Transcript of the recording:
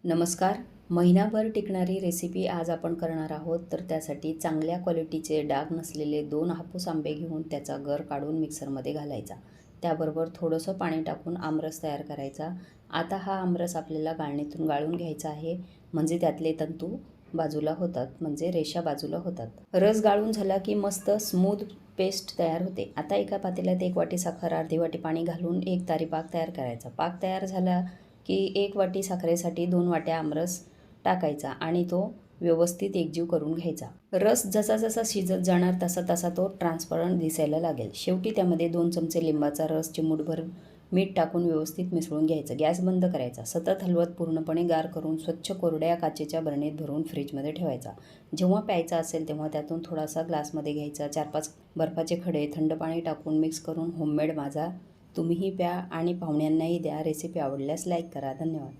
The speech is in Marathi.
नमस्कार. महिनाभर टिकणारी रेसिपी आज आपण करणार आहोत. तर त्यासाठी चांगल्या क्वालिटीचे डाग नसलेले 2 हापूस आंबे घेऊन त्याचा गर काढून मिक्सरमध्ये घालायचा. त्याबरोबर थोडंसं पाणी टाकून आमरस तयार करायचा. आता हा आमरस आपल्याला गाळणीतून गाळून घ्यायचा आहे, म्हणजे त्यातले तंतू बाजूला होतात, म्हणजे रेषा बाजूला होतात. रस गाळून झाला की मस्त स्मूथ पेस्ट तयार होते. आता एका पातेल्यात 1 वाटी साखर, अर्धी वाटी पाणी घालून 1 तारी पाक तयार करायचा. पाक तयार झाला की 1 वाटी साखरेसाठी 2 वाट्या आमरस टाकायचा आणि तो व्यवस्थित एकजीव करून घ्यायचा. रस जसा जसा शिजत जाणार तसा तसा तो ट्रान्सपरंट दिसायला लागेल. शेवटी त्यामध्ये 2 चमचे लिंबाचा रस, चिमूटभर मीठ टाकून व्यवस्थित मिसळून घ्यायचं. गॅस बंद करायचा. सतत हलवत पूर्णपणे गार करून स्वच्छ कोरड्या काचेच्या बरणीत भरून फ्रीजमध्ये ठेवायचा. जेव्हा प्यायचा असेल तेव्हा त्यातून थोडासा ग्लासमध्ये घ्यायचा. 4-5 बर्फाचे खडे थंड पाणी टाकून मिक्स करून होममेड माझा तुम्हीही प्या आणि पाहुण्यांनाही द्या. रेसिपी आवडल्यास लाईक करा. धन्यवाद.